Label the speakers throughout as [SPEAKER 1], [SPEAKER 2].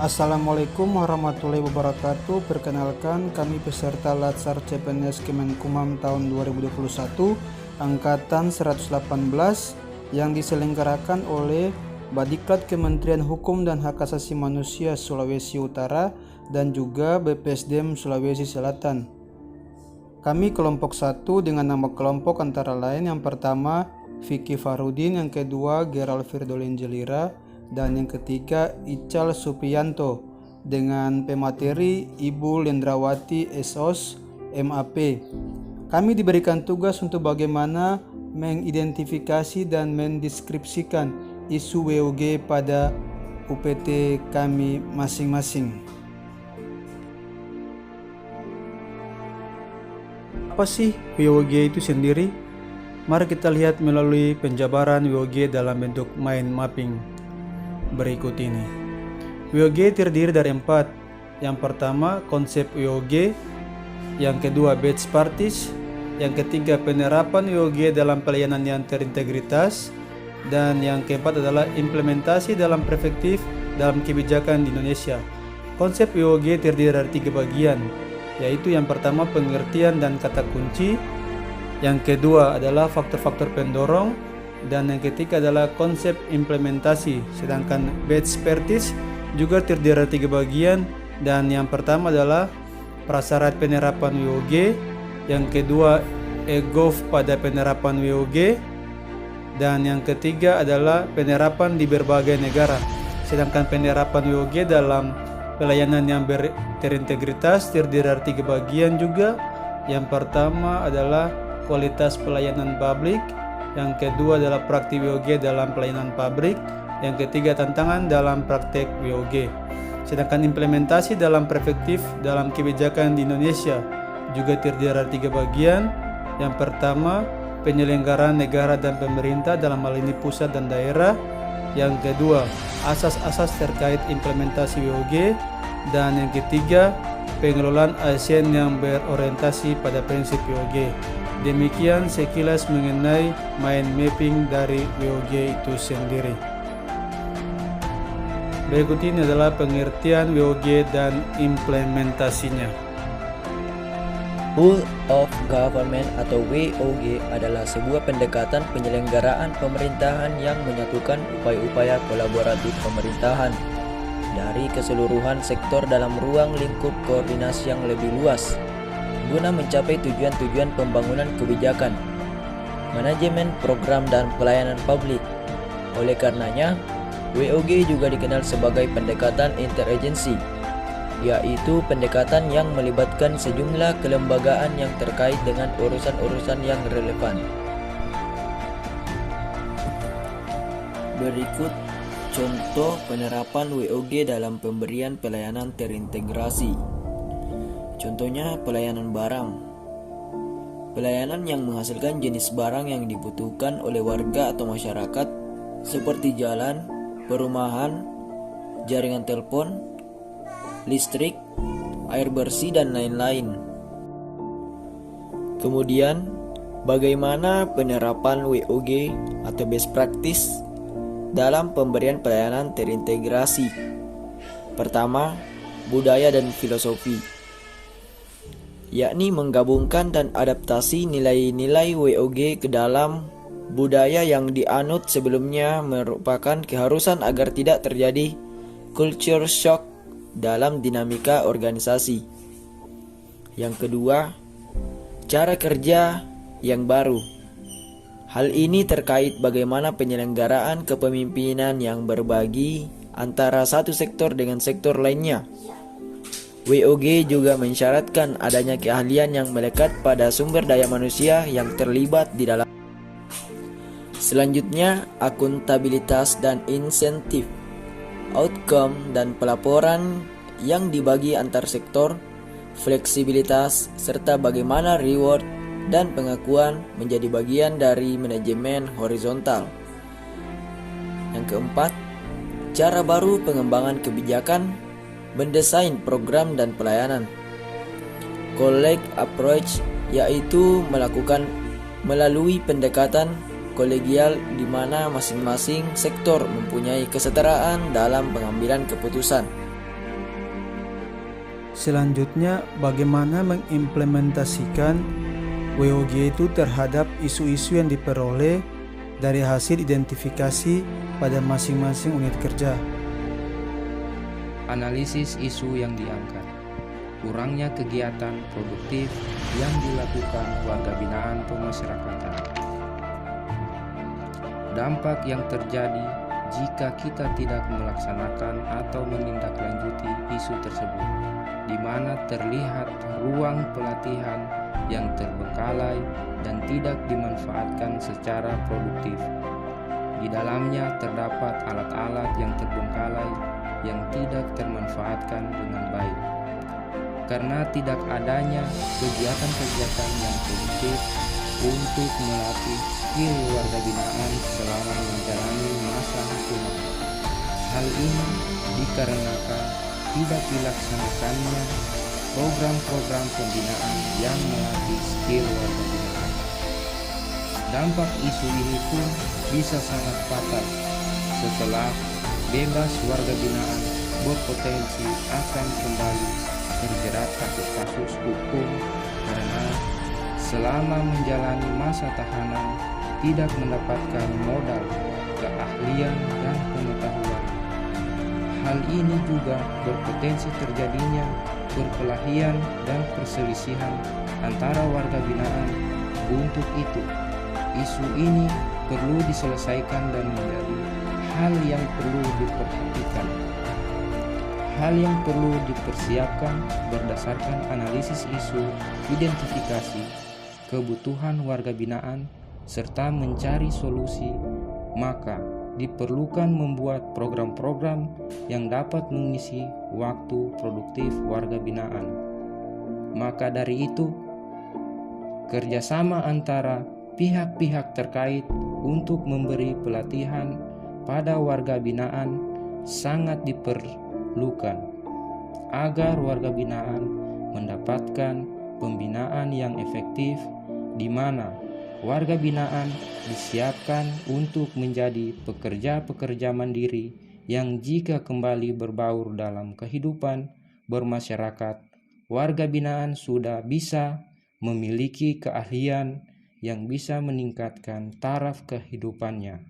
[SPEAKER 1] Assalamualaikum warahmatullahi wabarakatuh. Perkenalkan, kami peserta Latsar CPNS Kemenkumham tahun 2021 angkatan 118 yang diselenggarakan oleh Badiklat Kementerian Hukum dan Hak Asasi Manusia Sulawesi Utara dan juga BPSDM Sulawesi Selatan. Kami kelompok 1 dengan nama kelompok antara lain yang pertama Vicky Farudin, yang kedua Gerald Firdolin Jelira, dan yang ketiga Ical Supianto dengan pemateri Ibu Lendrawati SOS MAP. Kami diberikan tugas untuk bagaimana mengidentifikasi dan mendeskripsikan isu WOG pada UPT kami masing-masing. Apa sih WOG itu sendiri? Mari kita lihat melalui penjabaran WOG dalam bentuk mind mapping berikut ini. WOG terdiri dari 4. Yang pertama, konsep WOG. Yang kedua, best practice. Yang ketiga, penerapan WOG dalam pelayanan yang terintegritas. Dan yang keempat adalah implementasi dalam perspektif dalam kebijakan di Indonesia. Konsep WOG terdiri dari 3 bagian, yaitu yang pertama pengertian dan kata kunci. Yang kedua adalah faktor-faktor pendorong. Dan yang ketiga adalah konsep implementasi. Sedangkan best practice juga terdiri dari 3 bagian. Dan yang pertama adalah prasyarat penerapan WOG. Yang kedua e-gov pada penerapan WOG. Dan yang ketiga adalah penerapan di berbagai negara. Sedangkan penerapan WOG dalam pelayanan yang terintegritas terdiri dari 3 bagian juga. Yang pertama adalah kualitas pelayanan publik. Yang kedua adalah praktik WOG dalam pelayanan pabrik. Yang ketiga tantangan dalam praktek WOG. Sedangkan implementasi dalam perspektif dalam kebijakan di Indonesia juga terdiri dari 3 bagian. Yang pertama, penyelenggaraan negara dan pemerintah dalam hal ini pusat dan daerah. Yang kedua, asas-asas terkait implementasi WOG. Dan yang ketiga, pengelolaan ASN yang berorientasi pada prinsip WOG. Demikian sekilas mengenai mind mapping dari WOG itu sendiri. Berikut ini adalah pengertian WOG dan implementasinya.
[SPEAKER 2] Whole of Government atau WOG adalah sebuah pendekatan penyelenggaraan pemerintahan yang menyatukan upaya-upaya kolaboratif pemerintahan dari keseluruhan sektor dalam ruang lingkup koordinasi yang lebih luas guna mencapai tujuan-tujuan pembangunan kebijakan, manajemen program dan pelayanan publik. Oleh karenanya, WOG juga dikenal sebagai pendekatan interagensi, yaitu pendekatan yang melibatkan sejumlah kelembagaan yang terkait dengan urusan-urusan yang relevan. Berikut contoh penerapan WOG dalam pemberian pelayanan terintegrasi. Contohnya pelayanan barang. Pelayanan yang menghasilkan jenis barang yang dibutuhkan oleh warga atau masyarakat seperti jalan, perumahan, jaringan telepon, listrik, air bersih, dan lain-lain. Kemudian, bagaimana penerapan WOG atau best practice dalam pemberian pelayanan terintegrasi? Pertama, budaya dan filosofi, yakni menggabungkan dan adaptasi nilai-nilai WOG ke dalam budaya yang dianut sebelumnya merupakan keharusan agar tidak terjadi culture shock dalam dinamika organisasi. Yang kedua, cara kerja yang baru. Hal ini terkait bagaimana penyelenggaraan kepemimpinan yang berbagi antara satu sektor dengan sektor lainnya. WOG juga mensyaratkan adanya keahlian yang melekat pada sumber daya manusia yang terlibat di dalam. Selanjutnya, akuntabilitas dan insentif, outcome dan pelaporan yang dibagi antar sektor, fleksibilitas, serta bagaimana reward dan pengakuan menjadi bagian dari manajemen horizontal. Yang keempat, cara baru pengembangan kebijakan, mendesain program dan pelayanan. Collect approach, yaitu melakukan melalui pendekatan kolegial di mana masing-masing sektor mempunyai kesetaraan dalam pengambilan keputusan.
[SPEAKER 1] Selanjutnya, bagaimana mengimplementasikan WOG itu terhadap isu-isu yang diperoleh dari hasil identifikasi pada masing-masing unit kerja.
[SPEAKER 3] Analisis isu yang diangkat. Kurangnya kegiatan produktif yang dilakukan warga binaan pemasyarakatan. Dampak yang terjadi jika kita tidak melaksanakan atau menindaklanjuti isu tersebut, di mana terlihat ruang pelatihan yang terbengkalai dan tidak dimanfaatkan secara produktif. Di dalamnya terdapat alat-alat yang terbengkalai yang tidak termanfaatkan dengan baik. Karena tidak adanya kegiatan-kegiatan yang produktif untuk melatih skill warga binaan selama menjalani masa hukuman. Hal ini dikarenakan tidak dilaksanakannya program-program pembinaan yang melatih skill warga binaan. Dampak isu ini pun bisa sangat fatal setelah bebas warga binaan berpotensi akan kembali terjerat kasus-kasus hukum karena selama menjalani masa tahanan tidak mendapatkan modal, keahlian, dan pengetahuan. Hal ini juga berpotensi terjadinya perkelahian dan perselisihan antara warga binaan. Untuk itu, isu ini perlu diselesaikan dan menjadi hal yang perlu diperhatikan. Hal yang perlu dipersiapkan berdasarkan analisis isu, identifikasi kebutuhan warga binaan, serta mencari solusi, maka diperlukan membuat program-program yang dapat mengisi waktu produktif warga binaan. Maka dari itu, kerjasama antara pihak-pihak terkait untuk memberi pelatihan pada warga binaan sangat diperlukan agar warga binaan mendapatkan pembinaan yang efektif, di mana warga binaan disiapkan untuk menjadi pekerja-pekerja mandiri yang jika kembali berbaur dalam kehidupan bermasyarakat, warga binaan sudah bisa memiliki keahlian yang bisa meningkatkan taraf kehidupannya.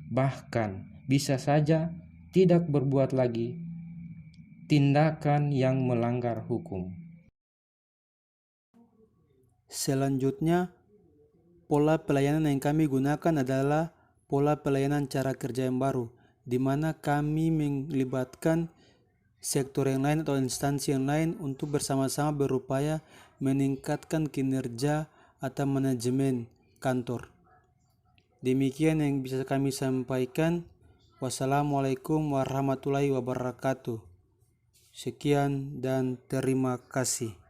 [SPEAKER 3] Bahkan bisa saja tidak berbuat lagi tindakan yang melanggar hukum.
[SPEAKER 1] Selanjutnya, pola pelayanan yang kami gunakan adalah pola pelayanan cara kerja yang baru, di mana kami melibatkan sektor yang lain atau instansi yang lain untuk bersama-sama berupaya meningkatkan kinerja atau manajemen kantor. Demikian yang bisa kami sampaikan. Wassalamualaikum warahmatullahi wabarakatuh. Sekian dan terima kasih.